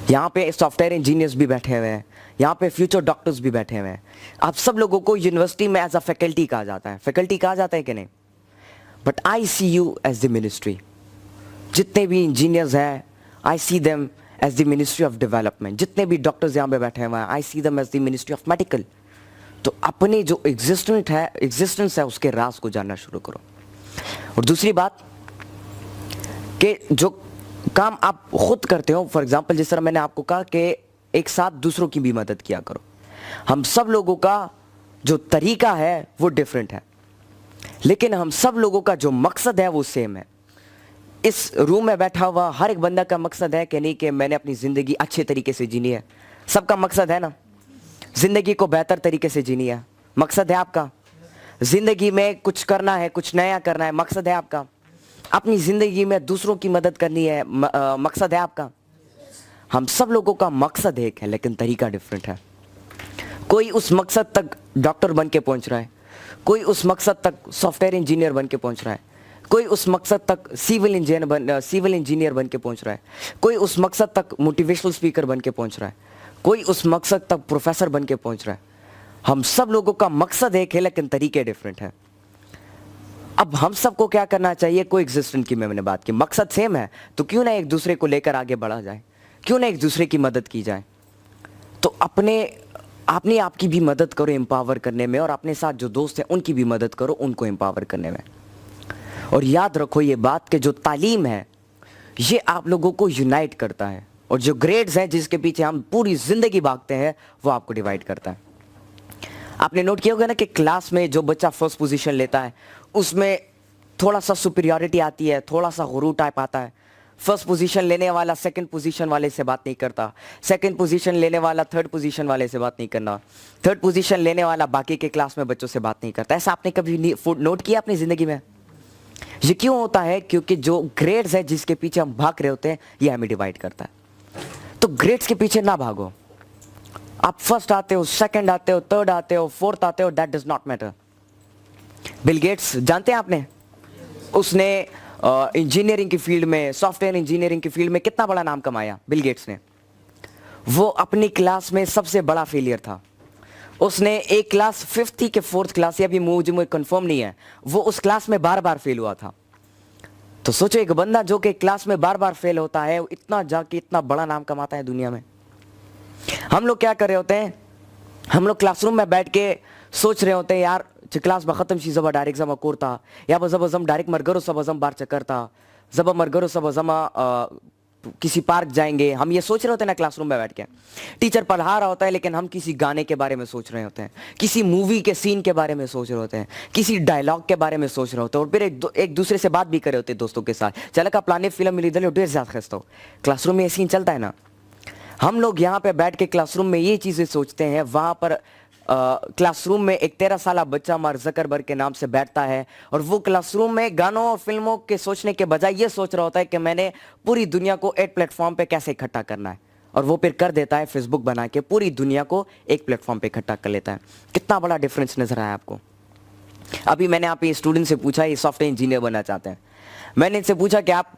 यहाँ पे software engineers भी बैठे हुए हैं, यहाँ पे फ्यूचर डॉक्टर्स भी बैठे हुए हैं। आप सब लोगों को यूनिवर्सिटी में एज अ फैकल्टी कहा जाता है, फैकल्टी कहा जाता है कि नहीं? But I see you as the ministry. जितने भी इंजीनियर्स हैं, I see them as the ministry of development. जितने भी डॉक्टर्स यहाँ पे बैठे हुए हैं, I see them as the ministry of medical. तो अपने जो एग्जिस्टेंस है उसके राज को जानना शुरू करो। और दूसरी बात कि जो काम आप खुद करते हो, फॉर एग्जांपल जिस तरह मैंने आपको कहा कि एक साथ दूसरों की भी मदद किया करो। हम सब लोगों का जो तरीका है वो डिफरेंट है, लेकिन हम सब लोगों का जो मकसद है वो सेम है। इस रूम में बैठा हुआ हर एक बंदा का मकसद है कि नहीं कि मैंने अपनी ज़िंदगी अच्छे तरीके से जीनी है। सबका मकसद है ना, ज़िंदगी को बेहतर तरीके से जीनी है। मकसद है आपका ज़िंदगी में कुछ करना है, कुछ नया करना है। मकसद है आपका अपनी ज़िंदगी में दूसरों की मदद करनी है। मकसद है आपका। हम सब लोगों का मकसद एक है, लेकिन तरीका डिफरेंट है। कोई उस मकसद तक डॉक्टर बन के पहुंच रहा है, कोई उस मकसद तक सॉफ्टवेयर इंजीनियर बन के पहुंच रहा है, कोई उस मकसद तक सिविल इंजीनियर बन के पहुंच रहा है, कोई उस मकसद तक मोटिवेशनल स्पीकर बन के पहुंच रहा है, कोई उस मकसद तक प्रोफेसर बन के पहुंच रहा है। हम सब लोगों का मकसद एक है, लेकिन तरीके डिफरेंट है। अब हम सबको क्या करना चाहिए? कोई एग्जिस्टेंस की मैंने बात की, मकसद सेम है, तो क्यों ना एक दूसरे को लेकर आगे बढ़ा जाए, क्यों ना एक दूसरे की मदद की जाए। तो अपने आपकी भी मदद करो एम्पावर करने में, और अपने साथ जो दोस्त हैं उनकी भी मदद करो उनको एम्पावर करने में। और याद रखो ये बात कि जो तालीम है ये आप लोगों को यूनाइट करता है, और जो ग्रेड्स हैं जिसके पीछे हम पूरी ज़िंदगी भागते हैं वो आपको डिवाइड करता है। आपने नोट किया होगा ना कि क्लास में जो बच्चा फर्स्ट पोजीशन लेता है उसमें थोड़ा सा सुपीरियरिटी आती है, थोड़ा सा गुरूर टाइप आता है। फर्स्ट पोजीशन लेने वाला सेकंड पोजीशन वाले से बात नहीं करता, सेकंड पोजीशन लेने वाला थर्ड पोजीशन वाले से बात नहीं करना, थर्ड पोजीशन लेने वाला बाकी के क्लास में बच्चों से बात नहीं करता। ऐसा आपने कभी नोट किया अपनी ज़िंदगी में? ये क्यों होता है? क्योंकि जो ग्रेड्स है जिसके पीछे हम भाग रहे होते हैं ये हमें डिवाइड करता है। तो ग्रेड्स के पीछे ना भागो। आप फर्स्ट आते हो, सेकंड आते हो, थर्ड आते हो, फोर्थ आते हो, that does not matter. Bill Gates जानते हैं आपने? उसने इंजीनियरिंग की फील्ड में, सॉफ्टवेयर इंजीनियरिंग की फील्ड में कितना बड़ा नाम कमाया बिल गेट्स ने। वो अपनी क्लास में सबसे बड़ा फेलियर था। उसने एक क्लास फिफ्थ थी कि फोर्थ क्लास, या भी मुझे कंफर्म नहीं है, वो उस क्लास में बार बार फेल हुआ था। तो सोचो एक बंदा जो कि क्लास में बार बार फेल होता है, इतना जाके इतना बड़ा नाम कमाता है दुनिया में। हम लोग क्या कर रहे होते हैं? हम लोग क्लासरूम में बैठ के सोच रहे होते हैं यार क्लास में ख़त्म शी जब डायरेक्ट जमा कोरता, या जब जम डायरेक्ट मरगरो सब जम बार चकरता, जब मरगरो सब जमा किसी पार्क जाएंगे। हम ये सोच रहे होते हैं ना क्लासरूम में बैठ के। टीचर पढ़ा रहा होता है लेकिन हम किसी गाने के बारे में सोच रहे होते हैं, किसी मूवी के सीन के बारे में सोच रहे होते हैं, किसी डायलॉग के बारे में सोच रहे होते हैं, और फिर एक दूसरे से बात भी कर रहे होते हैं दोस्तों के साथ। चल का प्लाने फिल्म मिली दल ढेर ज़्यादा खस्ता हो। क्लासरूम में ये सीन चलता है ना। हम लोग यहाँ पे बैठ के क्लासरूम में ये चीज़ें सोचते हैं, वहाँ पर क्लासरूम में एक 13 साल बच्चा मार्क ज़करबर्ग के नाम से बैठता है, और वो क्लासरूम में गानों और फिल्मों के सोचने के बजाय ये सोच रहा होता है कि मैंने पूरी दुनिया को एक प्लेटफॉर्म पे कैसे इकट्ठा करना है, और वो फिर कर देता है फेसबुक बना के पूरी दुनिया को एक प्लेटफॉर्म पे इकट्ठा कर लेता है। कितना बड़ा डिफरेंस नजर आया आपको? अभी मैंने आप ये स्टूडेंट से पूछा, ये सॉफ्टवेयर इंजीनियर बनना चाहते हैं, मैंने इनसे पूछा कि आप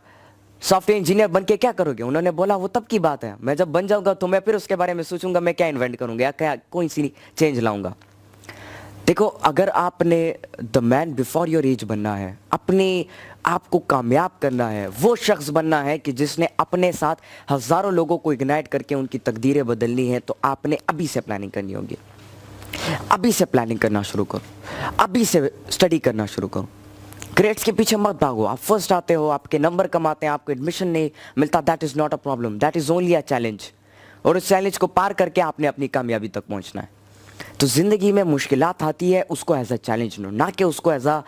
सॉफ्टवेयर इंजीनियर बन के क्या करोगे? उन्होंने बोला वो तब की बात है, मैं जब बन जाऊंगा तो मैं फिर उसके बारे में सोचूंगा मैं क्या इन्वेंट करूंगा या क्या कोई सी चेंज लाऊंगा। देखो, अगर आपने the man before your age बनना है, अपने आप को कामयाब करना है, वो शख्स बनना है कि जिसने अपने साथ हज़ारों लोगों को इग्नाइट करके उनकी तकदीरें बदलनी है, तो आपने अभी से प्लानिंग करनी होगी। अभी से प्लानिंग करना शुरू करो, अभी से स्टडी करना शुरू करो। ग्रेड्स के पीछे मत भागो। आप फर्स्ट आते हो, आपके नंबर कम आते हैं, आपको एडमिशन नहीं मिलता, that is not a problem, that is only a challenge. और उस चैलेंज को पार करके आपने अपनी कामयाबी तक पहुंचना है। तो ज़िंदगी में मुश्किलात आती है, उसको एज अ चैलेंज लो, ना कि उसको एज अ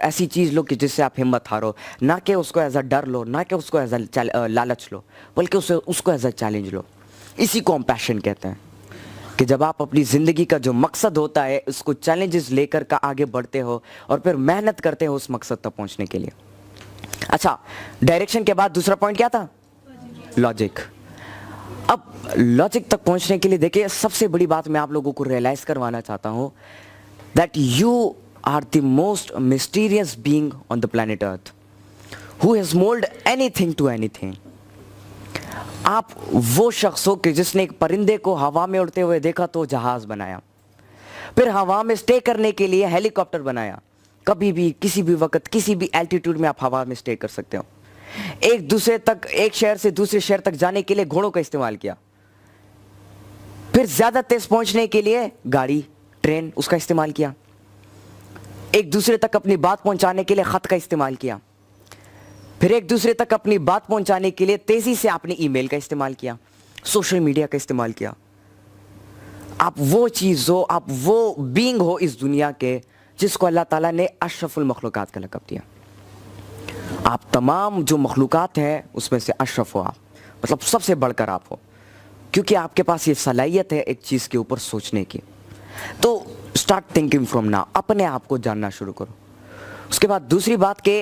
ऐसी चीज़ लो कि जिससे आप हिम्मत हारो, ना कि उसको एज अ डर लो, ना कि उसको एज अ लालच लो, बल्कि उसको एज अ चैलेंज लो। इसी को हम पैशन कहते हैं, कि जब आप अपनी ज़िंदगी का जो मकसद होता है उसको चैलेंजेस लेकर का आगे बढ़ते हो और फिर मेहनत करते हो उस मकसद तक पहुंचने के लिए। अच्छा, डायरेक्शन के बाद दूसरा पॉइंट क्या था? लॉजिक। अब लॉजिक तक पहुंचने के लिए देखिए, सबसे बड़ी बात मैं आप लोगों को रियलाइज करवाना चाहता हूं that you are the most mysterious being on the planet earth who has mould anything to anything. आप वो शख्स हो कि जिसने एक परिंदे को हवा में उड़ते हुए देखा तो जहाज बनाया, फिर हवा में स्टे करने के लिए हेलीकॉप्टर बनाया। कभी भी किसी भी वक्त किसी भी एल्टीट्यूड में आप हवा में स्टे कर सकते हो। एक शहर से दूसरे शहर तक जाने के लिए घोड़ों का इस्तेमाल किया, फिर ज्यादा तेज पहुंचने के लिए गाड़ी, ट्रेन, उसका इस्तेमाल किया। एक दूसरे तक अपनी बात पहुंचाने के लिए खत का इस्तेमाल किया, फिर एक दूसरे तक अपनी बात पहुंचाने के लिए तेजी से आपने ईमेल का इस्तेमाल किया, सोशल मीडिया का इस्तेमाल किया। आप वो चीज हो, आप वो बीइंग हो इस दुनिया के जिसको अल्लाह ताला ने अशरफुल मखलूकात का लक़ब दिया। आप तमाम जो मखलूकात हैं उसमें से अशरफ हो आप, मतलब सबसे बढ़कर आप हो, क्योंकि आपके पास ये सलाहियत है एक चीज़ के ऊपर सोचने की। तो स्टार्ट थिंकिंग फ्रॉम नाउ, अपने आप को जानना शुरू करो। उसके बाद दूसरी बात कि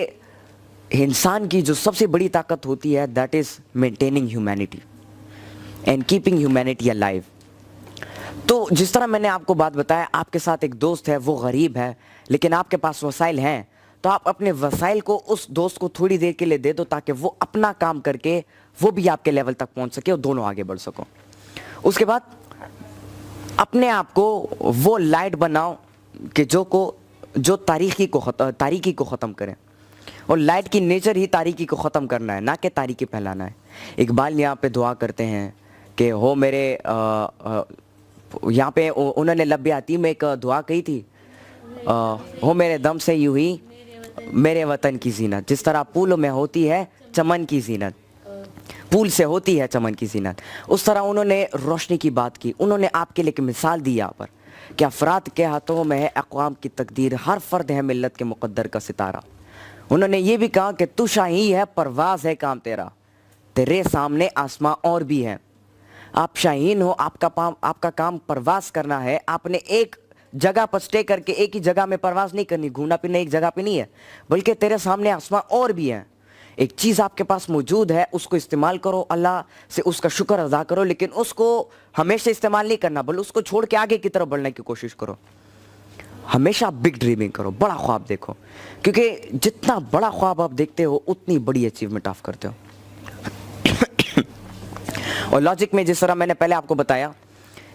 इंसान की जो सबसे बड़ी ताकत होती है that is maintaining humanity and keeping humanity alive. तो जिस तरह मैंने आपको बात बताया, आपके साथ एक दोस्त है, वो गरीब है लेकिन आपके पास वसाइल हैं, तो आप अपने वसाइल को उस दोस्त को थोड़ी देर के लिए दे दो ताकि वो अपना काम करके वो भी आपके लेवल तक पहुंच सके और दोनों आगे बढ़ सको। उसके बाद अपने आप को वो लाइट बनाओ कि जो तारीकी को ख़त्म करें, और लाइट की नेचर ही तारीकी को ख़त्म करना है, ना कि तारीकी फैलाना है। इकबाल यहाँ पे दुआ करते हैं कि हो मेरे यहाँ पे उन्होंने लब्बे आती में एक दुआ कही थी, हो मेरे दम से यूं ही मेरे वतन की जीनत, जिस तरह पुलों में होती है चमन की जीनत, पुल से होती है चमन की जीनत, उस तरह उन्होंने रोशनी की बात की। उन्होंने आपके लिए एक मिसाल दी यहाँ पर कि अफराद के हाथों में है अक़वाम की तकदीर, हर फर्द है मिल्लत के मुक़द्दर का सितारा। उन्होंने ये भी कहा कि तू शाही है, परवाज़ है काम तेरा, तेरे सामने आसमां और भी है। आप शाहीन हो, आपका काम परवाज़ करना है। आपने एक जगह पर स्टे करके एक ही जगह में परवाज़ नहीं करनी, घूमना फिरना एक जगह पे नहीं है, बल्कि तेरे सामने आसमां और भी हैं। एक चीज़ आपके पास मौजूद है, उसको इस्तेमाल करो, अल्लाह से उसका शुक्र अदा करो, लेकिन उसको हमेशा इस्तेमाल नहीं करना, बल्कि उसको छोड़ के आगे की तरफ बढ़ने की कोशिश करो। हमेशा बिग ड्रीमिंग करो, बड़ा ख्वाब देखो, क्योंकि जितना बड़ा ख्वाब आप देखते हो उतनी बड़ी अचीवमेंट आप करते हो। और लॉजिक में जिस तरह मैंने पहले आपको बताया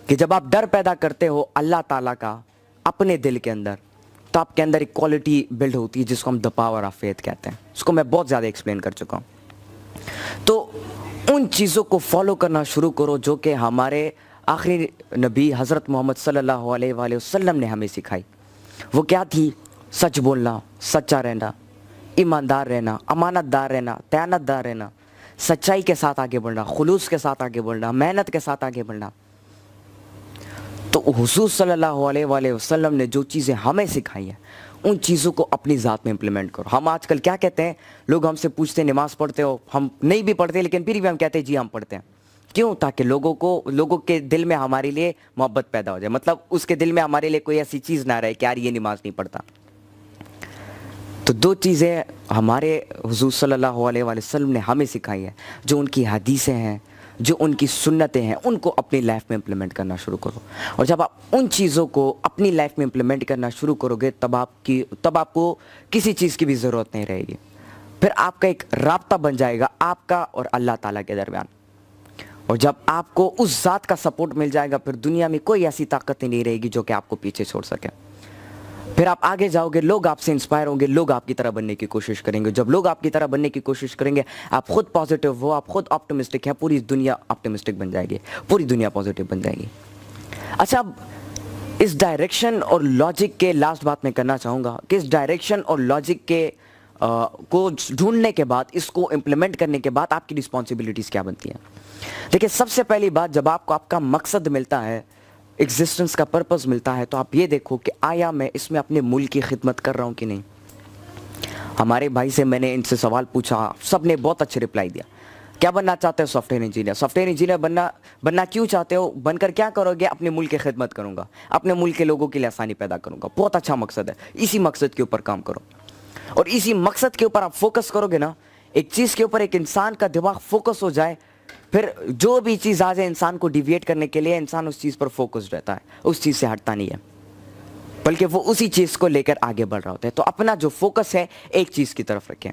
कि जब आप डर पैदा करते हो अल्लाह ताला का अपने दिल के अंदर, तो आपके अंदर एक क्वालिटी बिल्ड होती है जिसको हम द पावर ऑफ फेथ कहते हैं। उसको मैं बहुत ज़्यादा एक्सप्लेन कर चुका हूँ। तो उन चीज़ों को फॉलो करना शुरू करो जो कि हमारे आखिरी नबी हज़रत मोहम्मद सल्लल्लाहु अलैहि वसल्लम ने हमें सिखाई। वो क्या थी? सच बोलना, सच्चा रहना, ईमानदार रहना, अमानतदार रहना, दयानतदार रहना, सच्चाई के साथ आगे बढ़ना, खुलूस के साथ आगे बढ़ना, मेहनत के साथ आगे बढ़ना। तो हुजूर सल्लल्लाहु अलैहि वसल्लम ने जो चीज़ें हमें सिखाई हैं उन चीज़ों को अपनी ज़ात में इम्प्लीमेंट करो। हम आजकल क्या कहते हैं, लोग हमसे पूछते हैं नमाज़ पढ़ते हो? हम नहीं भी पढ़ते, लेकिन फिर भी हम कहते हैं जी हम पढ़ते हैं। क्यों? ताकि लोगों के दिल में हमारे लिए मोहब्बत पैदा हो जाए, मतलब उसके दिल में हमारे लिए कोई ऐसी चीज़ ना रहे कि यार ये नमाज नहीं पढ़ता। तो दो चीज़ें हमारे हुजूर सल्लल्लाहु अलैहि वसल्लम ने हमें सिखाई है, जो उनकी हदीसें हैं, जो उनकी सुन्नतें हैं, उनको अपनी लाइफ में इम्प्लीमेंट करना शुरू करो। और जब आप उन चीज़ों को अपनी लाइफ में इम्प्लीमेंट करना शुरू करोगे तब आपको किसी चीज़ की भी ज़रूरत नहीं रहेगी। फिर आपका एक राब्ता बन जाएगा आपका और अल्लाह ताला के दरमियान। और जब आपको उस ज़ात का सपोर्ट मिल जाएगा, फिर दुनिया में कोई ऐसी ताकत नहीं रहेगी जो कि आपको पीछे छोड़ सके। फिर आप आगे जाओगे, लोग आपसे इंस्पायर होंगे, लोग आपकी तरह बनने की कोशिश करेंगे। जब लोग आपकी तरह बनने की कोशिश करेंगे, आप खुद पॉजिटिव हो, आप खुद ऑप्टिमिस्टिक है, पूरी दुनिया ऑप्टिमिस्टिक बन जाएगी, पूरी दुनिया पॉजिटिव बन जाएगी। अच्छा, अब इस डायरेक्शन और लॉजिक के लास्ट बात मैं करना चाहूँगा कि इस डायरेक्शन और लॉजिक के को ढूंढने के बाद, इसको इम्प्लीमेंट करने के बाद आपकी रिस्पॉन्सिबिलिटीज़ क्या बनती हैं। देखिए, सबसे पहली बात, जब आपको आपका मकसद मिलता है, एग्जिस्टेंस का पर्पस मिलता है, तो आप ये देखो कि आया मैं इसमें अपने मुल्क की खिदमत कर रहा हूँ कि नहीं। हमारे भाई से मैंने इनसे सवाल पूछा, सब ने बहुत अच्छे रिप्लाई दिया। क्या बनना चाहते हो? Software engineer. सॉफ्टवेयर इंजीनियर बनना क्यों चाहते हो? बनकर क्या करोगे? अपने मुल्क की खिदमत करूँगा, अपने मुल्क के लोगों के लिए आसानी पैदा करूँगा। बहुत अच्छा मकसद है, इसी मकसद के ऊपर काम करो। और इसी मकसद के ऊपर आप फोकस करोगे ना, एक चीज़ के ऊपर एक इंसान का दिमाग फोकस हो जाए, फिर जो भी चीज़ आ जाए इंसान को डिविएट करने के लिए, इंसान उस चीज़ पर फोकस्ड रहता है, उस चीज़ से हटता नहीं है, बल्कि वो उसी चीज़ को लेकर आगे बढ़ रहा होता है। तो अपना जो फोकस है एक चीज़ की तरफ रखें।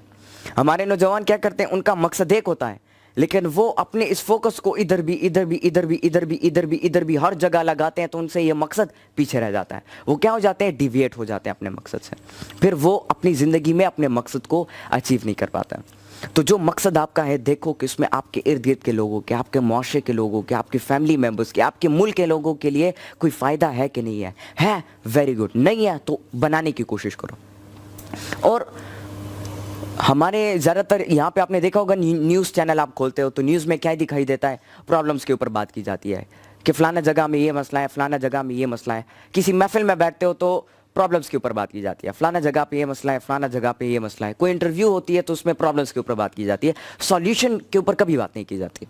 हमारे नौजवान क्या करते हैं, उनका मकसद एक होता है, लेकिन वो अपने इस फोकस को इधर भी इधर भी इधर भी इधर भी इधर भी इधर भी हर जगह लगाते हैं, तो उनसे ये मकसद पीछे रह जाता है। वो क्या हो जाते हैं, डिविएट हो जाते हैं अपने मकसद से, फिर वो अपनी ज़िंदगी में अपने मकसद को अचीव नहीं कर पाता। तो जो मकसद आपका है, देखो कि उसमें आपके इर्द गिर्द के लोगों के, आपके मुआशरे के लोगों के, आपके फैमिली मेम्बर्स के, आपके मुल्क के लोगों के लिए कोई फ़ायदा है कि नहीं है वेरी गुड, नहीं है तो बनाने की कोशिश करो। और हमारे ज़्यादातर यहाँ पे आपने देखा होगा, न्यूज़ चैनल आप खोलते हो तो न्यूज़ में क्या ही दिखाई देता है, प्रॉब्लम्स के ऊपर बात की जाती है कि फ़लाना जगह में ये मसला है, फ़लाना जगह में ये मसला है। किसी महफिल में बैठते हो तो प्रॉब्लम्स के ऊपर बात की जाती है, फ़लाना जगह पे ये मसला है, फ़लाना जगह पे ये मसला है। कोई इंटरव्यू होती है तो उसमें प्रॉब्लम्स के ऊपर बात की जाती है, सॉल्यूशन के ऊपर कभी बात नहीं की जाती।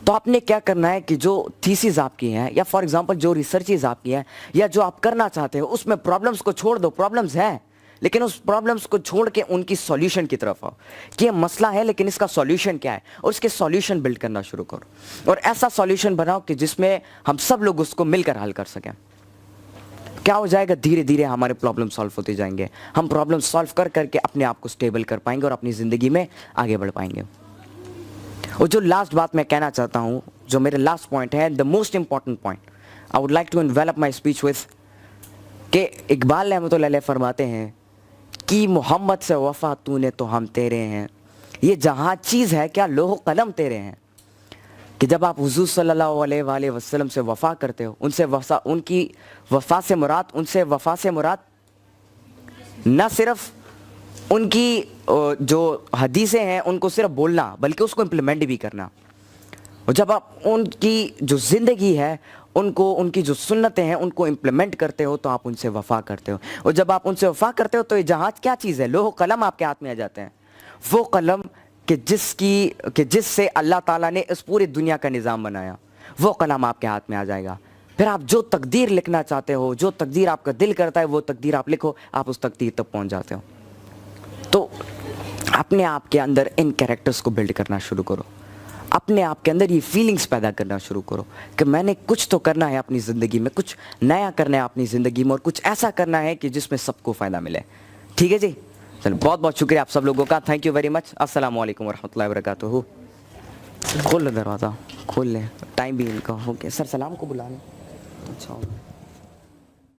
तो आपने क्या करना है कि जो थीसिस आपकी हैं, या फॉर एग्जांपल जो रिसर्चेज आपकी हैं, या जो आप करना चाहते हो, उसमें प्रॉब्लम्स को छोड़ दो। प्रॉब्लम्स हैं लेकिन उस प्रॉब्लम्स को छोड़ के उनकी सॉल्यूशन की तरफ आओ कि ये मसला है लेकिन इसका सॉल्यूशन क्या है, और उसके सॉल्यूशन बिल्ड करना शुरू करो। और ऐसा सॉल्यूशन बनाओ कि जिसमें हम सब लोग उसको मिलकर हल कर सकें। क्या हो जाएगा, धीरे धीरे हमारे प्रॉब्लम सॉल्व होते जाएंगे, हम प्रॉब्लम सॉल्व कर करके अपने आप को स्टेबल कर पाएंगे और अपनी ज़िंदगी में आगे बढ़ पाएंगे। और जो लास्ट बात मैं कहना चाहता हूँ, जो मेरे लास्ट पॉइंट है, the most important point, I would like to envelop my speech with, कि इकबाल रहमतुल्लाह अलैह फरमाते हैं कि मोहम्मद से वफ़ा तूने तो हम तेरे हैं, ये जहाँ चीज़ है क्या लोह कलम तेरे हैं। कि जब आप हुज़ूर सल्लल्लाहु अलैहि वसल्लम से वफ़ा करते हो, उनसे उनकी वफ़ा से मुराद न सिर्फ उनकी जो हदीसें हैं उनको सिर्फ बोलना, बल्कि उसको इम्प्लीमेंट भी करना। और जब आप उनकी जो ज़िंदगी है, उनको, उनकी जो सुन्नतें हैं उनको इम्प्लीमेंट करते हो, तो आप उनसे वफ़ा करते हो। और जब आप उनसे वफ़ा करते हो तो ये जहाज क्या चीज़ है, लोह कलम आपके हाथ में आ जाते हैं। वो कलम कि जिससे अल्लाह ताला ने इस पूरी दुनिया का निज़ाम बनाया, वो कलम आपके हाथ में आ जाएगा। फिर आप जो तकदीर लिखना चाहते हो, जो तकदीर आपका दिल करता है, वो तकदीर आप लिखो, आप उस तकदीर तक पहुंच जाते हो। तो अपने आप के अंदर इन कैरेक्टर्स को बिल्ड करना शुरू करो, अपने आप के अंदर ये फीलिंग्स पैदा करना शुरू करो कि मैंने कुछ तो करना है अपनी ज़िंदगी में, कुछ नया करना है अपनी ज़िंदगी में, और कुछ ऐसा करना है कि जिसमें सबको फ़ायदा मिले। ठीक है जी, चलो बहुत बहुत शुक्रिया आप सब लोगों का, थैंक यू वेरी मच। अस्सलाम वालेकुम वरहमतुल्लाहि वबरकातुहू। खोल लो दरवाज़ा, खोल लें, टाइम भी इनका हो गया। सर सलाम को बुला लें। अच्छा।